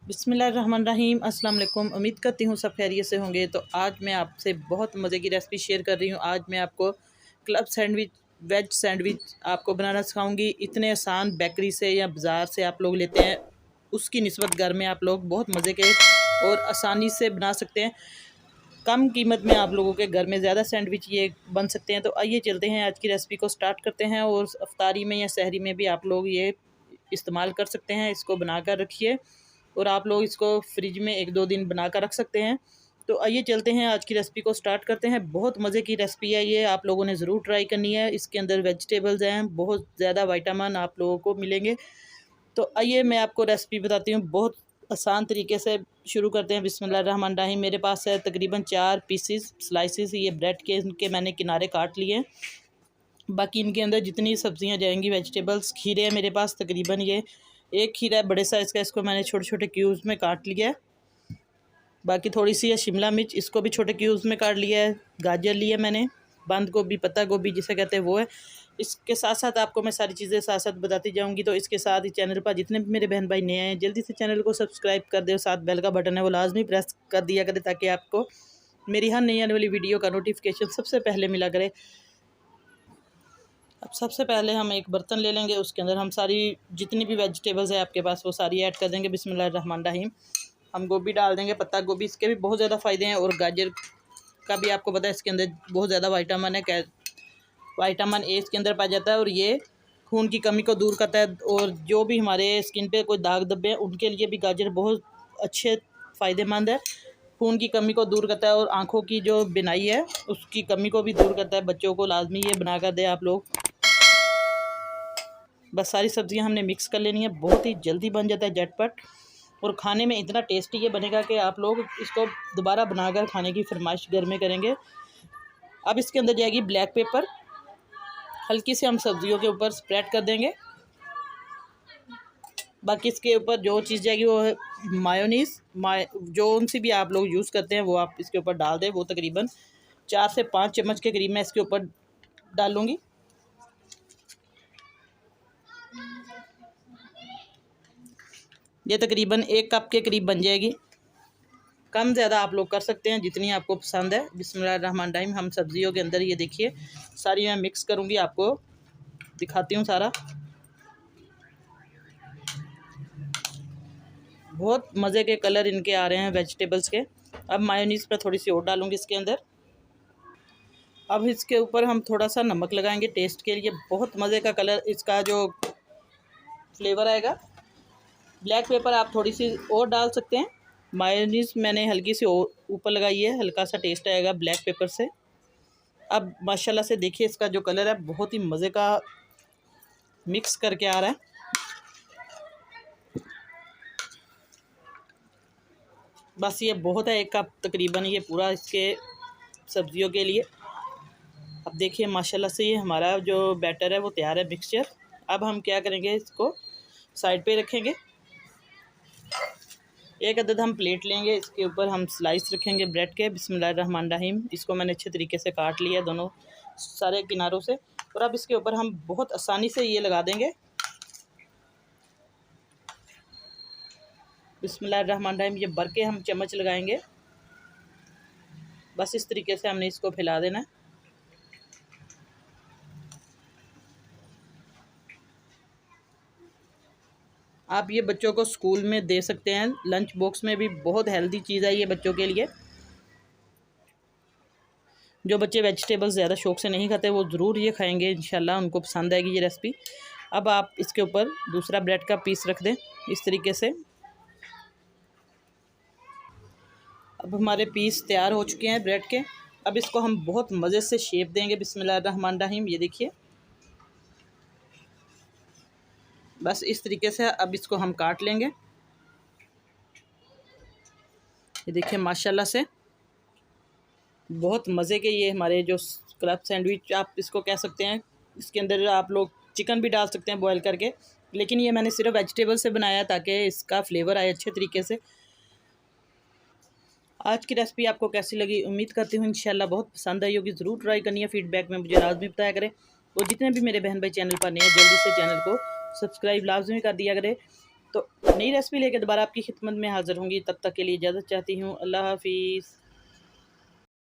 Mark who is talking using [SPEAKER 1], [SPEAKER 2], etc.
[SPEAKER 1] बिस्मिल्लाहिर्रहमानिर्रहीम अस्सलाम वालेकुम। उम्मीद करती हूँ सब खैरियत से होंगे। तो आज मैं आपसे बहुत मज़े की रेसिपी शेयर कर रही हूँ। आज मैं आपको क्लब सैंडविच, वेज सैंडविच आपको बनाना सिखाऊंगी। इतने आसान बेकरी से या बाज़ार से आप लोग लेते हैं, उसकी निस्बत घर में आप लोग बहुत मज़े के और आसानी से बना सकते हैं। कम कीमत में आप लोगों के घर में ज़्यादा सैंडविच ये बन सकते हैं। तो आइए चलते हैं, आज की रेसिपी को स्टार्ट करते हैं। और अफ्तारी में या सहरी में भी आप लोग ये इस्तेमाल कर सकते हैं। इसको बना कर रखिए और आप लोग इसको फ्रिज में 1-2 दिन बना कर रख सकते हैं। तो आइए चलते हैं, आज की रेसिपी को स्टार्ट करते हैं। बहुत मज़े की रेसिपी है ये, आप लोगों ने ज़रूर ट्राई करनी है। इसके अंदर वेजिटेबल्स हैं, बहुत ज़्यादा विटामिन आप लोगों को मिलेंगे। तो आइए मैं आपको रेसिपी बताती हूँ, बहुत आसान तरीके से शुरू करते हैं। बिस्मिल्लाहिर्रहमानिर्रहीम। मेरे पास है तकरीबन 4 पीसेस स्लाइसेस ये ब्रेड के, इनके मैंने किनारे काट लिए हैं। बाकी इनके अंदर जितनी सब्जियां जाएंगी, वेजिटेबल्स, खीरे हैं मेरे पास तकरीबन ये 1 खीरा है बड़े साइज़ का, इसको मैंने छोटे छोटे क्यूब्स में काट लिया है। बाकी थोड़ी सी है शिमला मिर्च, इसको भी छोटे क्यूब्स में काट लिया है। गाजर लिया मैंने, बंद गोभी, पत्ता गोभी जिसे कहते हैं वो है। इसके साथ साथ आपको मैं सारी चीज़ें साथ साथ बताती जाऊंगी। तो इसके साथ ही चैनल पर जितने भी मेरे बहन भाई नए हैं, जल्दी से चैनल को सब्सक्राइब कर दे। साथ बेल का बटन है वो लाजमी प्रेस कर दिया करें, ताकि आपको मेरी हर नई आने वाली वीडियो का नोटिफिकेशन सबसे पहले मिला करे। अब सबसे पहले हम एक बर्तन ले लेंगे, उसके अंदर हम सारी जितनी भी वेजिटेबल्स है आपके पास वो सारी ऐड कर देंगे। बिस्मिल्लाहिर्रहमानिर्रहीम। हम गोभी डाल देंगे, पत्ता गोभी, इसके भी बहुत ज़्यादा फ़ायदे हैं। और गाजर का भी आपको पता है, इसके अंदर बहुत ज़्यादा विटामिन है। विटामिन ए इसके अंदर पाया जाता है और ये खून की कमी को दूर करता है। और जो भी हमारे स्किन पे कोई दाग धब्बे हैं, उनके लिए भी गाजर बहुत अच्छे फ़ायदेमंद है। खून की कमी को दूर करता है और आँखों की जो बिनाई है उसकी कमी को भी दूर करता है। बच्चों को लाजमी ये बना कर दें आप लोग। बस सारी सब्जियां हमने मिक्स कर लेनी है, बहुत ही जल्दी बन जाता है, झटपट। और खाने में इतना टेस्टी ये बनेगा कि आप लोग इसको दोबारा बनाकर खाने की फरमाइश घर में करेंगे। अब इसके अंदर जाएगी ब्लैक पेपर, हल्की से हम सब्जियों के ऊपर स्प्रेड कर देंगे। बाकी इसके ऊपर जो चीज़ जाएगी वो है मायोनीज़, जो उनसे भी आप लोग यूज़ करते हैं वो आप इसके ऊपर डाल दें। वो तकरीबन 4 से 5 चम्मच के करीब मैं इसके ऊपर डालूँगी। ये तकरीबन 1 कप के करीब बन जाएगी। कम ज़्यादा आप लोग कर सकते हैं जितनी आपको पसंद है। बिस्मिल्लाहिर्रहमानिर्रहीम। हम सब्जियों के अंदर ये देखिए सारी मैं मिक्स करूँगी, आपको दिखाती हूँ सारा। बहुत मज़े के कलर इनके आ रहे हैं वेजिटेबल्स के। अब मायोनीज़ पर थोड़ी सी और डालूँगी इसके अंदर। अब इसके ऊपर हम थोड़ा सा नमक लगाएंगे टेस्ट के लिए, बहुत मज़े का कलर इसका जो फ्लेवर आएगा। ब्लैक पेपर आप थोड़ी सी और डाल सकते हैं। मायोनीज़ मैंने हल्की सी और ऊपर लगाई है, हल्का सा टेस्ट आएगा ब्लैक पेपर से। अब माशाल्लाह से देखिए इसका जो कलर है बहुत ही मज़े का मिक्स करके आ रहा है। बस ये बहुत है, 1 कप तकरीबन ये पूरा इसके सब्जियों के लिए। अब देखिए माशाल्लाह से ये हमारा जो बैटर है वो तैयार है, मिक्सचर। अब हम क्या करेंगे, इसको साइड पे रखेंगे। एक अदद हम प्लेट लेंगे, इसके ऊपर हम स्लाइस रखेंगे ब्रेड के। बिस्मिल्लाहिर्रहमानिर्रहीम। इसको मैंने अच्छे तरीके से काट लिया दोनों सारे किनारों से। और अब इसके ऊपर हम बहुत आसानी से ये लगा देंगे। बिस्मिल्लाहिर्रहमानिर्रहीम। ये भर के हम चम्मच लगाएंगे, बस इस तरीके से हमने इसको फैला देना है। आप ये बच्चों को स्कूल में दे सकते हैं, लंच बॉक्स में भी बहुत हेल्दी चीज़ है ये बच्चों के लिए। जो बच्चे वेजिटेबल्स ज़्यादा शौक से नहीं खाते वो ज़रूर ये खाएंगे, इंशाल्लाह उनको पसंद आएगी ये रेसिपी। अब आप इसके ऊपर दूसरा ब्रेड का पीस रख दें इस तरीके से। अब हमारे पीस तैयार हो चुके हैं ब्रेड के। अब इसको हम बहुत मज़े से शेप देंगे। बिस्मिल्लाहिर्रहमानिर्रहीम। ये देखिए बस इस तरीके से। अब इसको हम काट लेंगे। ये देखिए माशाल्लाह से बहुत मज़े के ये हमारे जो क्लब सैंडविच आप इसको कह सकते हैं। इसके अंदर आप लोग चिकन भी डाल सकते हैं बॉयल करके, लेकिन ये मैंने सिर्फ वेजिटेबल से बनाया ताकि इसका फ्लेवर आए अच्छे तरीके से। आज की रेसिपी आपको कैसी लगी, उम्मीद करती हूँ इंशाल्लाह बहुत पसंद आई होगी। ज़रूर ट्राई करनी है, फीडबैक में मुझे लाजमी बताया करें। और जितने भी मेरे बहन भाई चैनल पर नए हैं, जल्दी से चैनल को सब्सक्राइब लाजमी कर दिया करें। तो नई रेसिपी लेकर दोबारा आपकी खिदमत में हाज़िर होंगी। तब तक के लिए इजाज़त चाहती हूँ। अल्लाह हाफ़िज़।